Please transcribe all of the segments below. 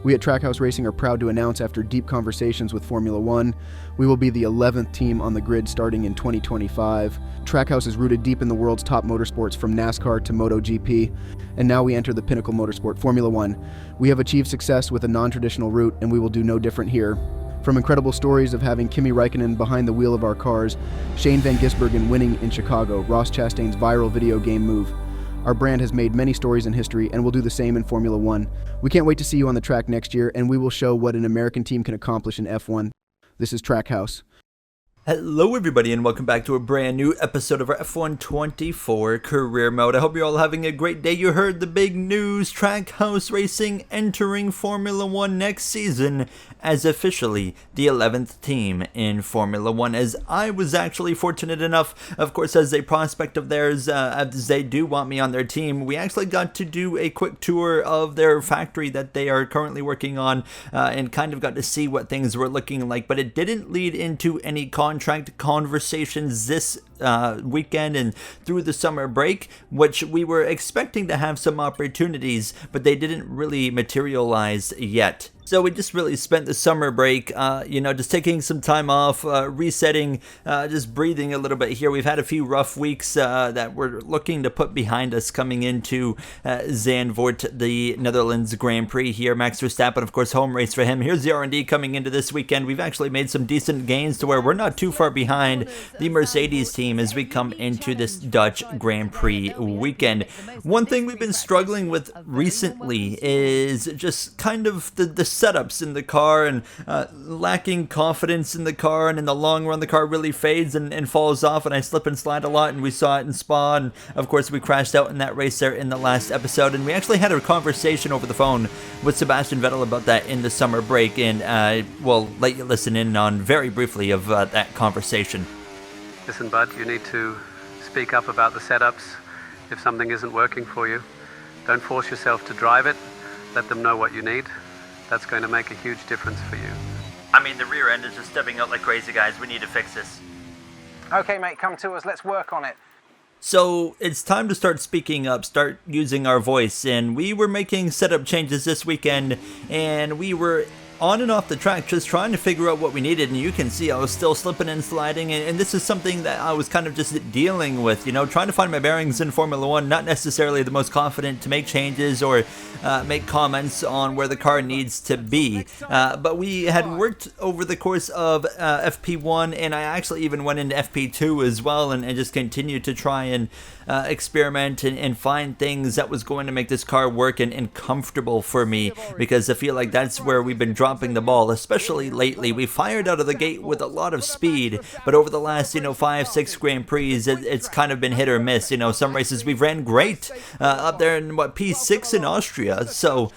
We at Trackhouse Racing are proud to announce, after deep conversations with Formula One, we will be the 11th team on the grid starting in 2025. Trackhouse is rooted deep in the world's top motorsports, from NASCAR to MotoGP, and now we enter the pinnacle motorsport, Formula One. We have achieved success with a non-traditional route, and we will do no different here. From incredible stories of having Kimi Räikkönen behind the wheel of our cars, Shane Van Gisbergen winning in Chicago, Ross Chastain's viral video game move, our brand has made many stories in history and will do the same in Formula One. We can't wait to see you on the track next year, and we will show what an American team can accomplish in F1. This is Trackhouse. Hello everybody, and welcome back to a brand new episode of our F1 24 career mode. I hope you're all having a great day. You heard the big news: Trackhouse Racing entering Formula One next season as officially the 11th team in Formula One, as I was actually fortunate enough, of course, as a prospect of theirs, as they do want me on their team. We actually got to do a quick tour of their factory that they are currently working on, and kind of got to see what things were looking like, but it didn't lead into any contract conversations this weekend and through the summer break, which we were expecting to have some opportunities, but they didn't really materialize yet. So we just really spent the summer break, just taking some time off, resetting, just breathing a little bit here. We've had a few rough weeks that we're looking to put behind us coming into Zandvoort, the Netherlands Grand Prix here. Max Verstappen, of course, home race for him. Here's the R&D coming into this weekend. We've actually made some decent gains to where we're not too far behind the Mercedes team as we come into this Dutch Grand Prix weekend. One thing we've been struggling with recently is just kind of the setups in the car, and lacking confidence in the car, and in the long run the car really fades and falls off, and I slip and slide a lot, and we saw it in Spa, and of course we crashed out in that race there in the last episode, and we actually had a conversation over the phone with Sebastian Vettel about that in the summer break, and we'll let you listen in on very briefly of that conversation. Listen, bud, you need to speak up about the setups if something isn't working for you. Don't force yourself to drive it. Let them know what you need. That's going to make a huge difference for you. I mean, the rear end is just stepping out like crazy, guys. We need to fix this. Okay, mate, come to us. Let's work on it. So it's time to start speaking up, start using our voice, and we were making setup changes this weekend, and we were on and off the track just trying to figure out what we needed, and you can see I was still slipping and sliding, and this is something that I was kind of just dealing with, trying to find my bearings in Formula One, not necessarily the most confident to make changes or make comments on where the car needs to be, but we had worked over the course of FP1, and I actually even went into FP2 as well, and just continued to try and experiment and find things that was going to make this car work and comfortable for me, because I feel like that's where we've been dropping the ball, especially lately. We fired out of the gate with a lot of speed, but over the last 5-6 Grand Prix, it's kind of been hit or miss. Some races we've ran great, up there in P6 in Austria, so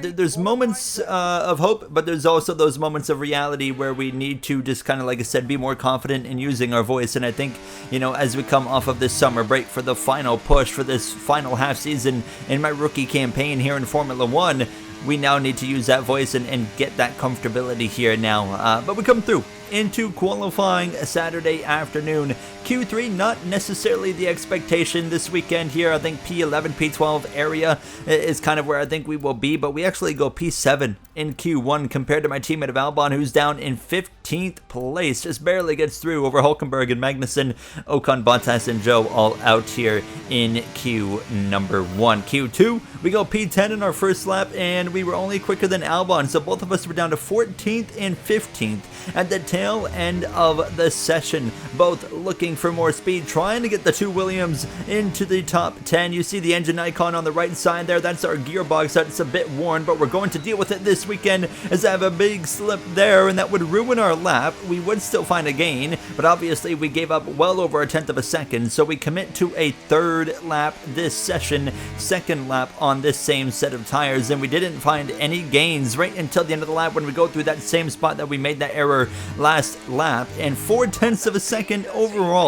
there's moments of hope, but there's also those moments of reality where we need to just kind of, like I said, be more confident in using our voice. And I think as we come off of this summer break for the final push for this final half season in my rookie campaign here in Formula One, we now need to use that voice and get that comfortability here now. But we come through into qualifying Saturday afternoon. Q3, not necessarily the expectation this weekend here. I think P11, P12 area is kind of where I think we will be, but we actually go P7 in Q1 compared to my teammate of Albon, who's down in 15th place. Just barely gets through over Hulkenberg and Magnussen, Ocon, Bottas, and Joe all out here in Q number 1. Q2, we go P10 in our first lap, and we were only quicker than Albon, so both of us were down to 14th and 15th at the tail end of the session, both looking for more speed, trying to get the two Williams into the top 10. You see the engine icon on the right side there. That's our gearbox. That's a bit worn, but we're going to deal with it this weekend, as I have a big slip there, and that would ruin our lap. We would still find a gain, but obviously we gave up well over a tenth of a second, so we commit to a third lap this session, second lap on this same set of tires, and we didn't find any gains right until the end of the lap when we go through that same spot that we made that error last lap, and 0.4 of a second overall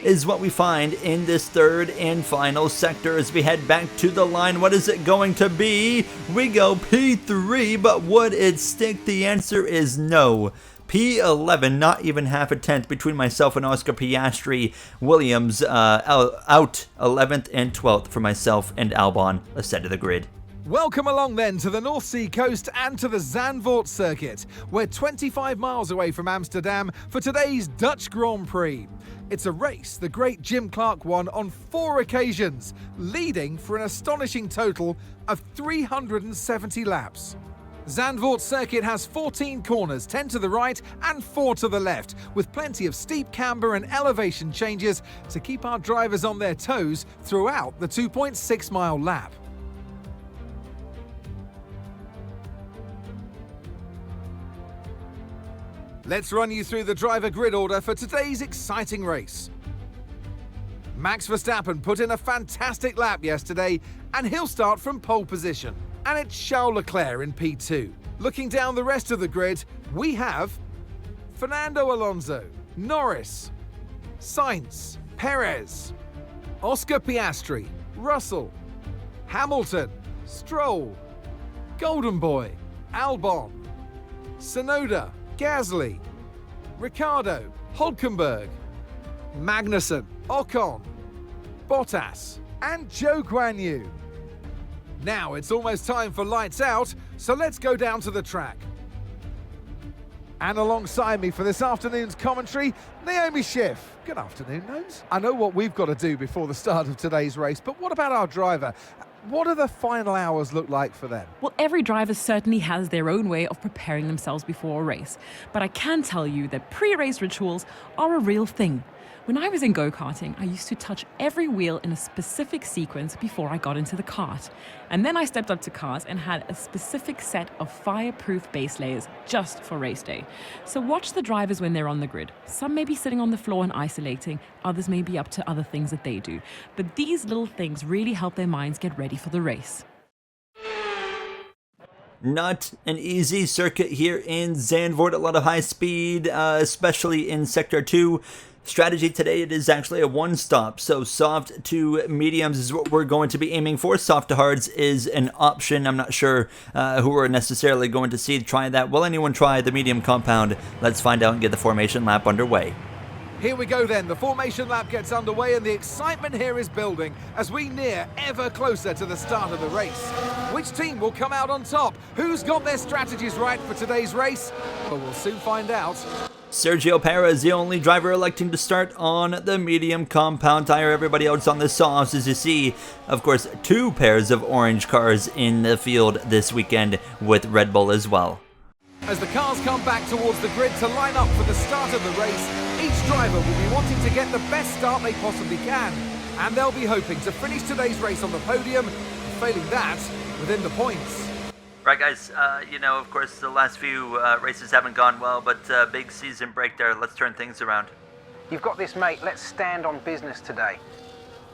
is what we find in this third and final sector as we head back to the line. What is it going to be? We go P3, but would it stick? The answer is no. P11, not even half a tenth between myself and Oscar Piastri. Williams out 11th and 12th for myself and Albon, ahead of the grid. Welcome along then to the North Sea coast and to the Zandvoort circuit. We're 25 miles away from Amsterdam for today's Dutch Grand Prix. It's a race the great Jim Clark won on 4 occasions, leading for an astonishing total of 370 laps. Zandvoort circuit has 14 corners, 10 to the right and 4 to the left, with plenty of steep camber and elevation changes to keep our drivers on their toes throughout the 2.6-mile lap. Let's run you through the driver grid order for today's exciting race. Max Verstappen put in a fantastic lap yesterday and he'll start from pole position. And it's Charles Leclerc in P2. Looking down the rest of the grid, we have Fernando Alonso, Norris, Sainz, Perez, Oscar Piastri, Russell, Hamilton, Stroll, Golden Boy, Albon, Tsunoda, Gasly, Ricciardo, Hülkenberg, Magnussen, Ocon, Bottas, and Zhou Guanyu. Now it's almost time for lights out, so let's go down to the track. And alongside me for this afternoon's commentary, Naomi Schiff. Good afternoon, Nose. I know what we've got to do before the start of today's race, but what about our driver? What do the final hours look like for them? Well, every driver certainly has their own way of preparing themselves before a race. But I can tell you that pre-race rituals are a real thing. When I was in go-karting, I used to touch every wheel in a specific sequence before I got into the kart. And then I stepped up to cars and had a specific set of fireproof base layers just for race day. So watch the drivers when they're on the grid. Some may be sitting on the floor and isolating, others may be up to other things that they do. But these little things really help their minds get ready for the race. Not an easy circuit here in Zandvoort. A lot of high speed, especially in Sector 2. Strategy today, it is actually a one-stop, so soft to mediums is what we're going to be aiming for. Soft to hards is an option. I'm not sure who we're necessarily going to see try that. Will anyone try the medium compound? Let's find out and get the formation lap underway. Here we go then, the formation lap gets underway and the excitement here is building as we near ever closer to the start of the race. Which team will come out on top? Who's got their strategies right for today's race? Well, we'll soon find out. Sergio Perez, the only driver electing to start on the medium compound tire. Everybody else on the softs, as you see. Of course, 2 pairs of orange cars in the field this weekend with Red Bull as well. As the cars come back towards the grid to line up for the start of the race, each driver will be wanting to get the best start they possibly can. And they'll be hoping to finish today's race on the podium, and failing that, within the points. Right, guys, of course, the last few races haven't gone well, but big season break there. Let's turn things around. You've got this, mate. Let's stand on business today.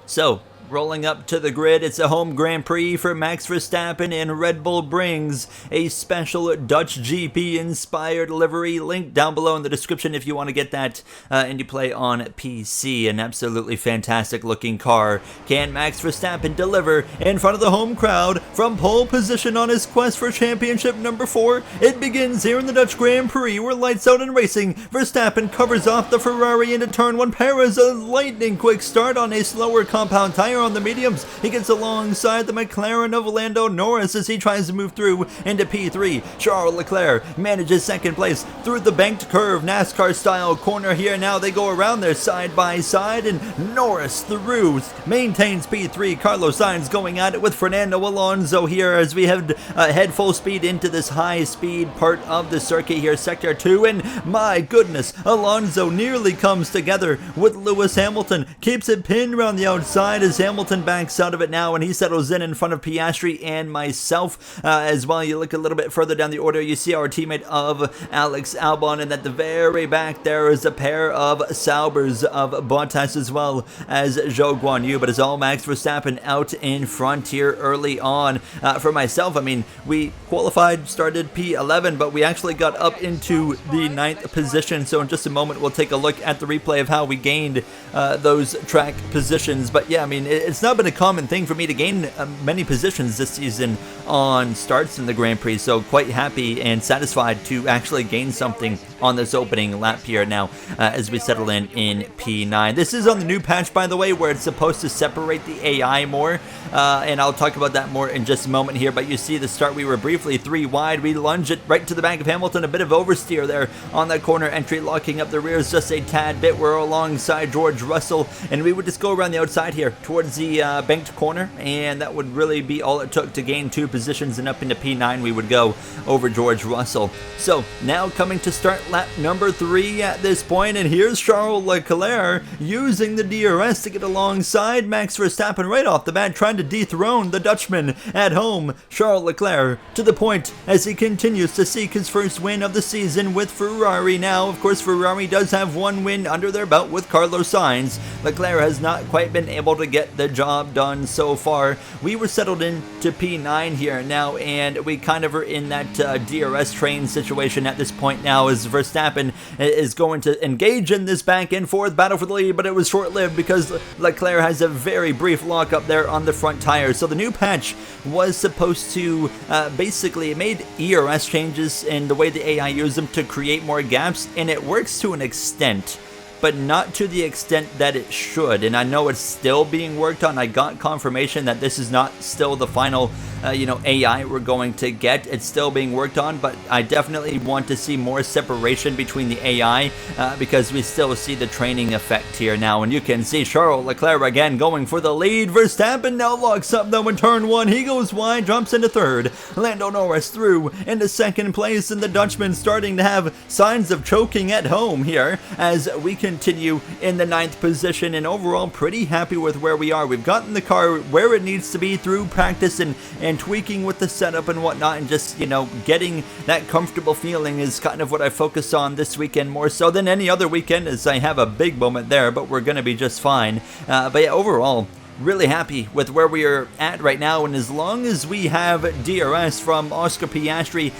So, rolling up to the grid, it's a home Grand Prix for Max Verstappen, and Red Bull brings a special Dutch GP-inspired livery. Link down below in the description if you want to get that and you play on PC. An absolutely fantastic-looking car. Can Max Verstappen deliver in front of the home crowd from pole position on his quest for championship number 4? It begins here in the Dutch Grand Prix. We're lights out and racing. Verstappen covers off the Ferrari into turn 1. Perez, a lightning quick start on a slower compound tire on the mediums. He gets alongside the McLaren of Lando Norris as he tries to move through into P3. Charles Leclerc manages second place through the banked curve, NASCAR style corner here. Now they go around there side by side, and Norris through maintains P3. Carlos Sainz going at it with Fernando Alonso here as we head full speed into this high speed part of the circuit here, Sector 2, and my goodness, Alonso nearly comes together with Lewis Hamilton, keeps it pinned around the outside as Hamilton backs out of it now, and he settles in front of Piastri and myself as well. You look a little bit further down the order, you see our teammate of Alex Albon, and at the very back there is a pair of Saubers of Bottas as well as Zhou Guanyu, but it's all Max Verstappen out in front here early on. For myself, I mean, we qualified, started P11, but we actually got up into the 9th position, so in just a moment we'll take a look at the replay of how we gained those track positions. But yeah, I mean, it's not been a common thing for me to gain many positions this season on starts in the Grand Prix, so quite happy and satisfied to actually gain something on this opening lap here now as we settle in P9. This is on the new patch, by the way, where it's supposed to separate the AI more, and I'll talk about that more in just a moment here, but you see the start, we were briefly 3 wide, we lunge it right to the back of Hamilton, a bit of oversteer there on that corner entry, locking up the rears just a tad bit. We're alongside George Russell, and we would just go around the outside here towards the banked corner, and that would really be all it took to gain 2 positions, and up into P9 we would go over George Russell. So now coming to start lap number 3 at this point, and here's Charles Leclerc using the DRS to get alongside Max Verstappen right off the bat, trying to dethrone the Dutchman at home. Charles Leclerc to the point as he continues to seek his first win of the season with Ferrari now. Of course, Ferrari does have 1 win under their belt with Carlos Sainz. Leclerc has not quite been able to get the job done so far. We were settled into P9 here now, and we kind of are in that DRS train situation at this point now, as Verstappen is going to engage in this back and forth battle for the lead, but it was short-lived because Leclerc has a very brief lock up there on the front tires. So the new patch was supposed to basically, it made ERS changes in the way the AI used them to create more gaps, and it works to an extent, but not to the extent that it should. And I know it's still being worked on. I got confirmation that this is not still the final AI we're going to get. It's still being worked on, but I definitely want to see more separation between the AI because we still see the training effect here now. And you can see Charles Leclerc again going for the lead. Verstappen now locks up though in turn 1. He goes wide, jumps into 3rd. Lando Norris through into 2nd place, and the Dutchman starting to have signs of choking at home here as we continue in the 9th position, and overall pretty happy with where we are. We've gotten the car where it needs to be through practice and tweaking with the setup and whatnot, and just, getting that comfortable feeling is kind of what I focus on this weekend more so than any other weekend, as I have a big moment there, but we're going to be just fine. But yeah, overall, really happy with where we are at right now, and as long as we have DRS from Oscar Piastri,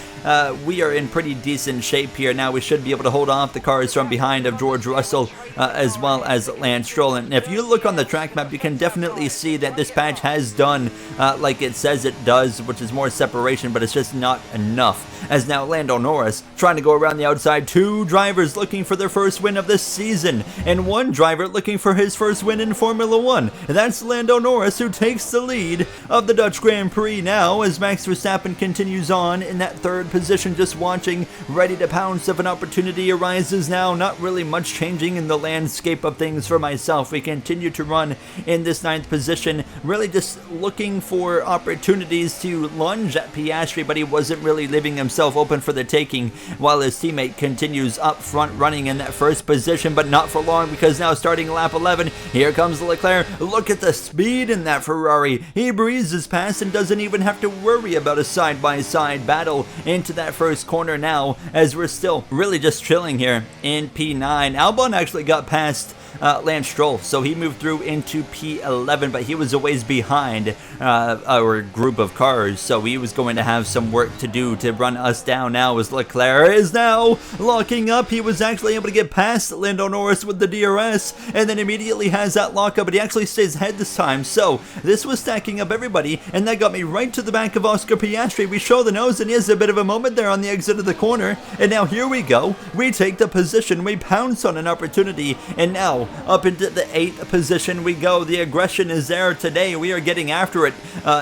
we are in pretty decent shape here. Now we should be able to hold off the cars from behind of George Russell as well as Lance Stroll. And if you look on the track map, you can definitely see that this patch has done like it says it does, which is more separation, but it's just not enough. As now Lando Norris trying to go around the outside, 2 drivers looking for their first win of this season, and 1 driver looking for his first win in Formula 1. And that's Lando Norris, who takes the lead of the Dutch Grand Prix now, as Max Verstappen continues on in that 3rd position, just watching, ready to pounce if an opportunity arises now. Not really much changing in the landscape of things for myself. We continue to run in this 9th position, really just looking for opportunities to lunge at Piastri, but he wasn't really leaving himself open for the taking, while his teammate continues up front running in that 1st position, but not for long, because now starting lap 11, here comes Leclerc. Look at the speed in that Ferrari. He breezes past and doesn't even have to worry about a side-by-side battle into that 1st corner now, as we're still really just chilling here in P9. Albon actually got past Lance Stroll, so he moved through into P11, but he was a ways behind our group of cars, so he was going to have some work to do to run us down now, as Leclerc is now locking up. He was actually able to get past Lando Norris with the DRS, and then immediately has that lockup, but he actually stays ahead this time. So this was stacking up everybody, and that got me right to the back of Oscar Piastri. We show the nose, and he has a bit of a moment there on the exit of the corner, and now here we go. We take the position, we pounce on an opportunity, and now up into the 8th position we go. The aggression is there today. We are getting after it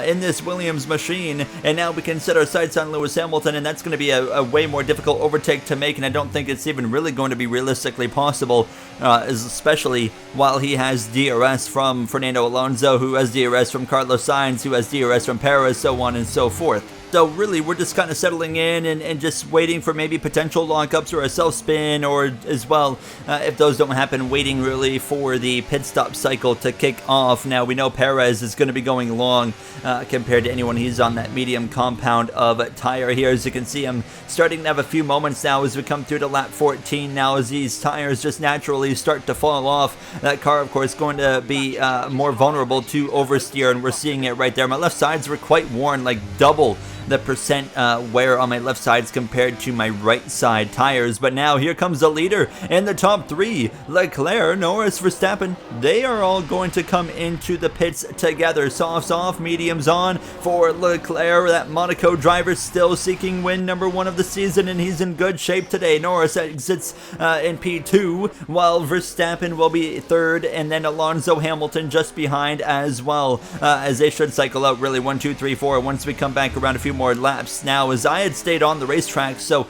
in this Williams machine, and now we can set our sights on Lewis Hamilton, and that's going to be a way more difficult overtake to make, and I don't think it's even really going to be realistically possible, especially while he has DRS from Fernando Alonso, who has DRS from Carlos Sainz, who has DRS from Perez, so on and so forth. So really, we're just kind of settling in and just waiting for maybe potential lockups or a self-spin, or as well, if those don't happen, waiting really for the pit stop cycle to kick off. Now, we know Perez is going to be going long compared to anyone. He's on that medium compound of tire here. As you can see, I'm starting to have a few moments now as we come through to lap 14 now, as these tires just naturally start to fall off. That car, of course, going to be more vulnerable to oversteer, and we're seeing it right there. My left sides were quite worn, like double the percent wear on my left sides compared to my right side tires. But now here comes the leader in the top 3. Leclerc, Norris, Verstappen, they are all going to come into the pits together. Softs off, mediums on for Leclerc. That Monaco driver still seeking win number 1 of the season, and he's in good shape today. Norris exits in P2, while Verstappen will be 3rd, and then Alonso, Hamilton just behind as well, as they should cycle out really 1, 2, 3, 4 once we come back around a few more laps. Now, as I had stayed on the racetrack, so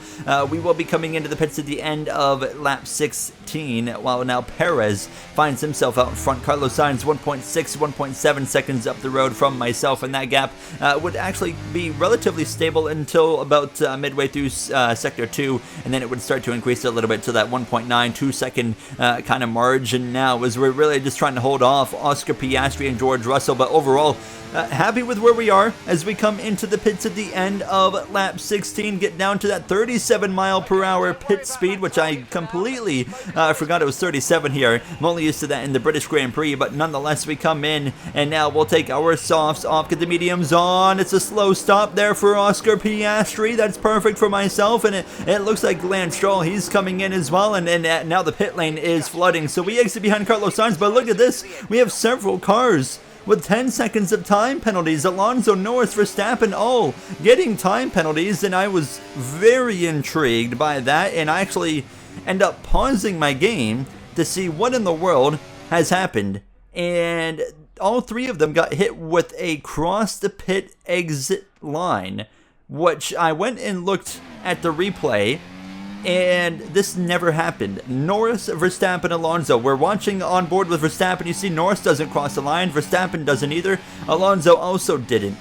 we will be coming into the pits at the end of lap 16, while now Perez finds himself out in front. Carlos Sainz 1.6, 1.7 seconds up the road from myself, and that gap would actually be relatively stable until about midway through sector 2, and then it would start to increase a little bit to that 1.9, 2 second kind of margin now, as we're really just trying to hold off Oscar Piastri and George Russell. But overall, happy with where we are as we come into the pits at the end of lap 16, get down to that 37 mile per hour pit speed, which I completely forgot it was 37 here. I'm only used to that in the British Grand Prix, but nonetheless, we come in, and now we'll take our softs off, get the mediums on. It's a slow stop there for Oscar Piastri. That's perfect for myself, and it looks like Lance Stroll, he's coming in as well, and now the pit lane is flooding, so we exit behind Carlos Sainz. But look at this, we have several cars with 10 seconds of time penalties. Alonso, Norris, Verstappen all getting time penalties, and I was very intrigued by that, and I actually end up pausing my game to see what in the world has happened. And all 3 of them got hit with a cross the pit exit line, which I went and looked at the replay, and this never happened. Norris, Verstappen, Alonso. We're watching on board with Verstappen. You see Norris doesn't cross the line. Verstappen doesn't either. Alonso also didn't.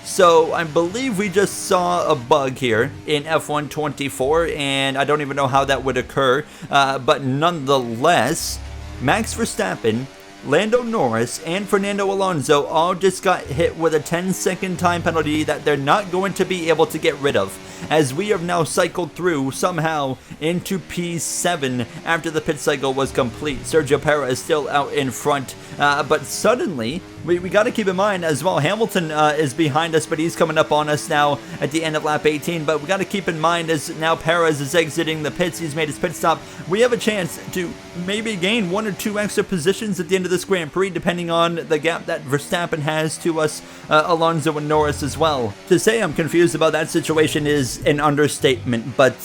So I believe we just saw a bug here in F1 24, and I don't even know how that would occur. But nonetheless, Max Verstappen, Lando Norris, and Fernando Alonso all just got hit with a 10-second time penalty that they're not going to be able to get rid of, as we have now cycled through somehow into P7 after the pit cycle was complete. Sergio Perez is still out in front, but suddenly we got to keep in mind as well, Hamilton is behind us, but he's coming up on us now at the end of lap 18. But we got to keep in mind, as now Perez is exiting the pits, he's made his pit stop, we have a chance to maybe gain 1 or 2 extra positions at the end of this Grand Prix, depending on the gap that Verstappen has to us, Alonso and Norris as well. To say I'm confused about that situation is an understatement, but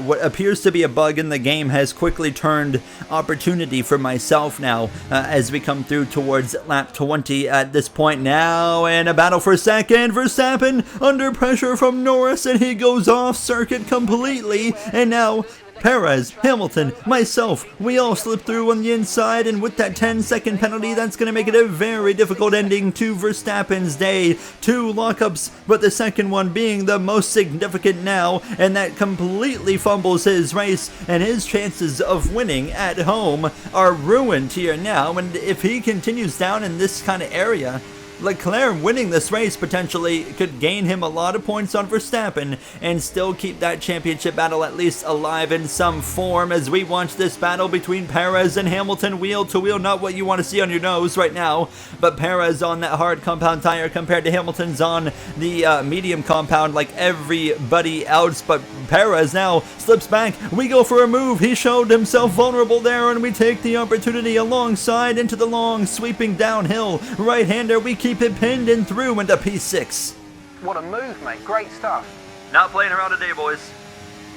what appears to be a bug in the game has quickly turned opportunity for myself now, as we come through towards lap 20 at this point now, and a battle for second. Verstappen under pressure from Norris, and he goes off circuit completely, and now Perez, Hamilton, myself, we all slip through on the inside, and with that 10-second penalty, that's going to make it a very difficult ending to Verstappen's day. 2 lockups, but the second one being the most significant now, and that completely fumbles his race, and his chances of winning at home are ruined here now. And if he continues down in this kind of area, Leclerc winning this race potentially could gain him a lot of points on Verstappen and still keep that championship battle at least alive in some form, as we watch this battle between Perez and Hamilton wheel to wheel. Not what you want to see on your nose right now, but Perez on that hard compound tire compared to Hamilton's on the medium compound like everybody else. But Perez now slips back. We go for a move. He showed himself vulnerable there, and we take the opportunity alongside into the long sweeping downhill right-hander. We keep it pinned and through into P6. What a move, mate. Great stuff. Not playing around today, boys.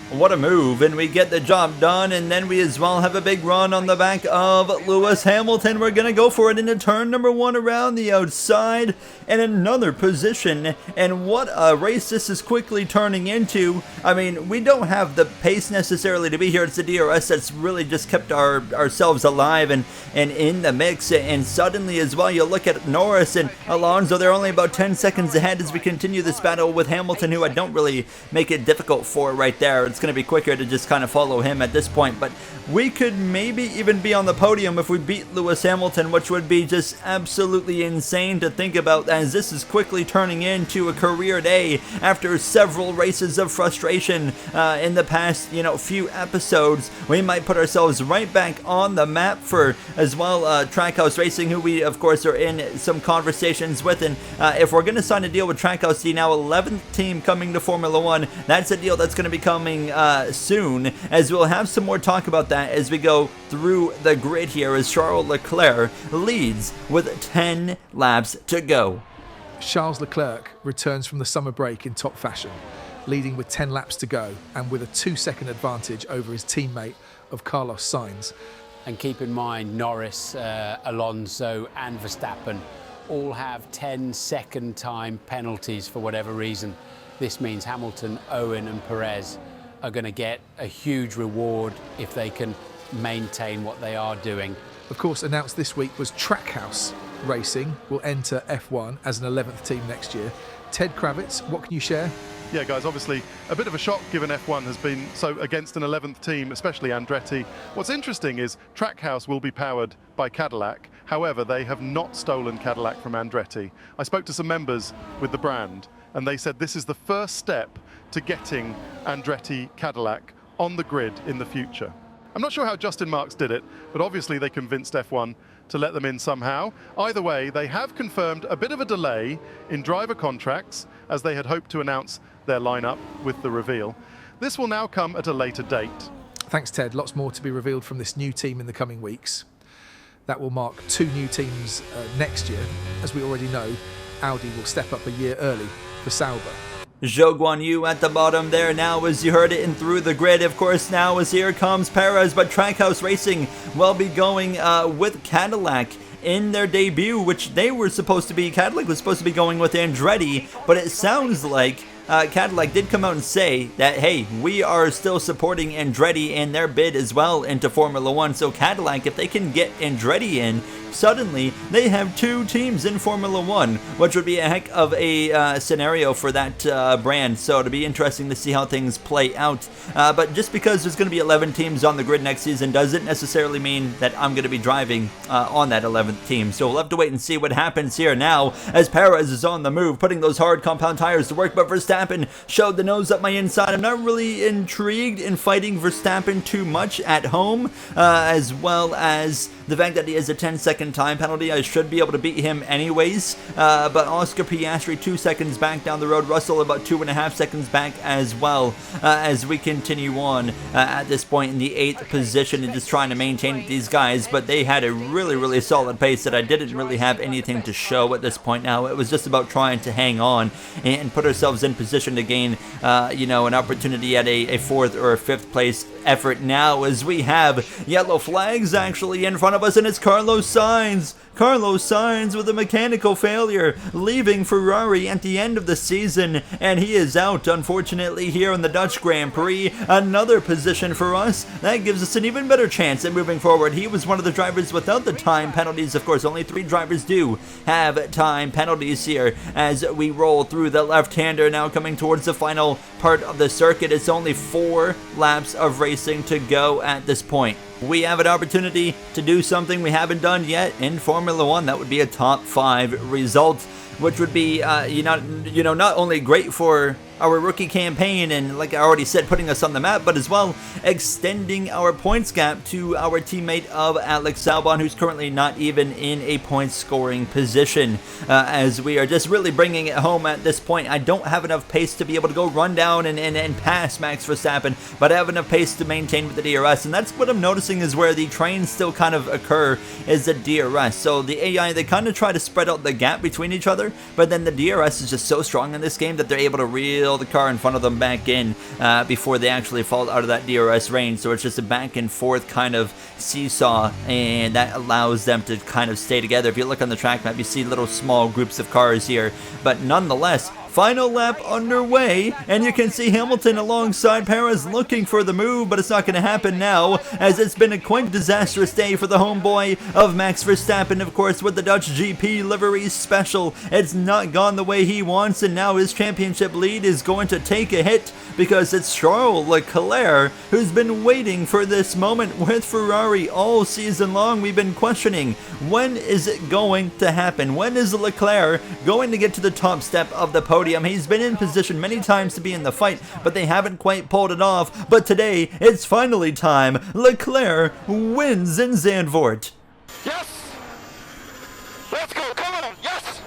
What a move, and we get the job done, and then we as well have a big run on the back of Lewis Hamilton. We're going to go for it into turn number 1 around the outside, and another position, and what a race this is quickly turning into. I mean, we don't have the pace necessarily to be here. It's the DRS that's really just kept ourselves alive and in the mix, and suddenly as well, you look at Norris and Alonso, they're only about 10 seconds ahead as we continue this battle with Hamilton, who I don't really make it difficult for right there. It's it's going to be quicker to just kind of follow him at this point. But we could maybe even be on the podium if we beat Lewis Hamilton, which would be just absolutely insane to think about, as this is quickly turning into a career day after several races of frustration in the past, few episodes. We might put ourselves right back on the map for as well Trackhouse Racing, who we of course are in some conversations with, and if we're going to sign a deal with Trackhouse, the now 11th team coming to Formula One, that's a deal that's going to be coming soon, as we'll have some more talk about that as we go through the grid here, as Charles Leclerc leads with 10 laps to go. Charles Leclerc returns from the summer break in top fashion, leading with 10 laps to go and with a 2-second advantage over his teammate of Carlos Sainz. And keep in mind, Norris, Alonso and Verstappen all have 10-second time penalties for whatever reason. This means Hamilton, Owen and Perez are going to get a huge reward if they can maintain what they are doing. Of course, announced this week was Trackhouse Racing will enter F1 as an 11th team next year. Ted Kravitz, what can you share? Yeah, guys, obviously a bit of a shock given F1 has been so against an 11th team, especially Andretti. What's interesting is Trackhouse will be powered by Cadillac. However, they have not stolen Cadillac from Andretti. I spoke to some members with the brand, and they said this is the first step to getting Andretti Cadillac on the grid in the future. I'm not sure how Justin Marks did it, but obviously they convinced F1 to let them in somehow. Either way, they have confirmed a bit of a delay in driver contracts, as they had hoped to announce their lineup with the reveal. This will now come at a later date. Thanks, Ted. Lots more to be revealed from this new team in the coming weeks. That will mark 2 new teams next year. As we already know, Audi will step up a year early for Sauber. Zhou Guanyu at the bottom there now, as you heard it in Through the Grid. Of course, now as here comes Perez, but Trackhouse Racing will be going with Cadillac in their debut, which they were supposed to be, Cadillac was supposed to be going with Andretti, but it sounds like Cadillac did come out and say that, hey, we are still supporting Andretti in their bid as well into Formula One. So Cadillac, if they can get Andretti in, suddenly they have 2 teams in Formula One, which would be a heck of a scenario for that brand. So it'll be interesting to see how things play out. But just because there's going to be 11 teams on the grid next season doesn't necessarily mean that I'm going to be driving on that 11th team. So we'll have to wait and see what happens here now, as Perez is on the move, putting those hard compound tires to work. But Verstappen showed the nose up my inside. I'm not really intrigued in fighting Verstappen too much at home, as well as the fact that he has a 10-second time penalty. I should be able to beat him anyways, but Oscar Piastri 2 seconds back down the road, Russell about 2.5 seconds back as well, as we continue on at this point in the 8th position and just trying to maintain these guys. But they had a really solid pace that I didn't really have anything to show at this point. Now it was just about trying to hang on and put ourselves in position to gain an opportunity at a 4th or a 5th place effort now, as we have yellow flags actually in front of us, and it's Carlos Sainz. Carlos Sainz with a mechanical failure, leaving Ferrari at the end of the season, and he is out, unfortunately, here in the Dutch Grand Prix. Another position for us. That gives us an even better chance at moving forward. He was one of the drivers without the time penalties. Of course, only 3 drivers do have time penalties here as we roll through the left-hander, now coming towards the final part of the circuit. It's only 4 laps of racing to go at this point. We have an opportunity to do something we haven't done yet in Formula One. That would be a top 5 result, which would be, not only great for our rookie campaign and, like I already said, putting us on the map, but as well extending our points gap to our teammate of Alex Albon, who's currently not even in a point scoring position, as we are just really bringing it home at this point. I don't have enough pace to be able to go run down and pass Max Verstappen, but I have enough pace to maintain with the DRS, and that's what I'm noticing is where the trains still kind of occur, is the DRS. So the AI, they kind of try to spread out the gap between each other, but then the DRS is just so strong in this game that they're able to reel the car in front of them back in before they actually fall out of that DRS range. So it's just a back and forth kind of seesaw, and that allows them to kind of stay together. If you look on the track map, you see little small groups of cars here, but nonetheless, Final lap underway, and you can see Hamilton alongside Perez looking for the move, but it's not going to happen now, as it's been a quite disastrous day for the homeboy of Max Verstappen. Of course, with the Dutch GP livery special, it's not gone the way he wants, and now his championship lead is going to take a hit, because it's Charles Leclerc who's been waiting for this moment with Ferrari all season long. We've been questioning, when is it going to happen? When is Leclerc going to get to the top step of the podium? He's been in position many times to be in the fight, but they haven't quite pulled it off. But today, it's finally time. Leclerc wins in Zandvoort. Yes! Let's go, come on, yes!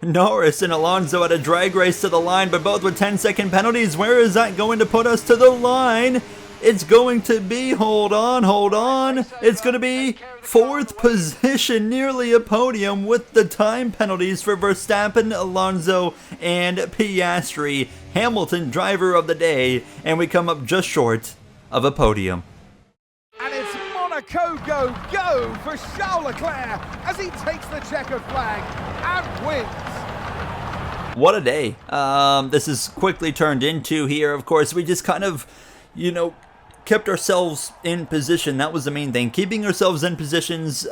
Norris and Alonso at a drag race to the line, but both with 10-second penalties. Where is that going to put us to the line? It's going to be, hold on, it's going to be 4th position, nearly a podium with the time penalties for Verstappen, Alonso, and Piastri. Hamilton, driver of the day, and we come up just short of a podium. And it's Monaco go for Charles Leclerc as he takes the checkered flag and wins. What a day. This is quickly turned into here. Of course, we just kind of, kept ourselves in position. That was the main thing. Keeping ourselves in positions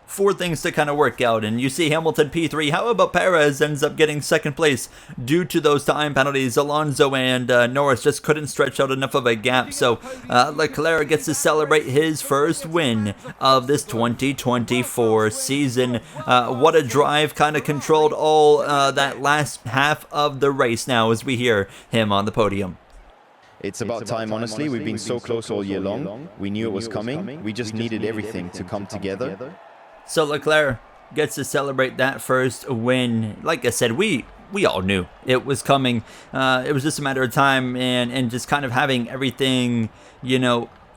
for things to kind of work out. And you see Hamilton P3. How about Perez ends up getting second place due to those time penalties? Alonso and Norris just couldn't stretch out enough of a gap. So Leclerc gets to celebrate his first win of this 2024 season. What a drive. Kind of controlled all that last half of the race now as we hear him on the podium. It's about time, honestly. We've been so close all year long. We knew it was coming. We just needed everything to come together. So Leclerc gets to celebrate that first win. Like I said, we all knew it was coming. It was just a matter of time, and just kind of having everything,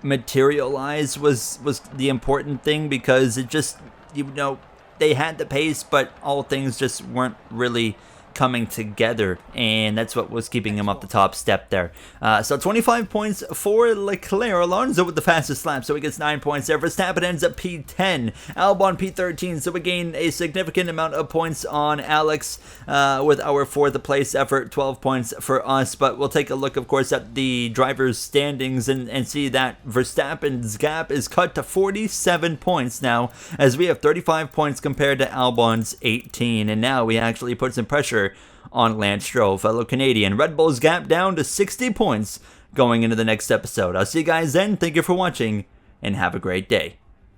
materialize was the important thing, because it just, they had the pace, but all things just weren't really coming together, and that's what was keeping him up the top step there. So 25 points for Leclerc. Alonso with the fastest lap, so he gets 9 points there. Verstappen ends up P10, Albon P13, so we gain a significant amount of points on Alex with our 4th place effort, 12 points for us. But we'll take a look, of course, at the drivers' standings and see that Verstappen's gap is cut to 47 points now, as we have 35 points compared to Albon's 18, and now we actually put some pressure on Lance Stroll, fellow Canadian. Red Bull's gap down to 60 points going into the next episode. I'll see you guys then. Thank you for watching, and have a great day.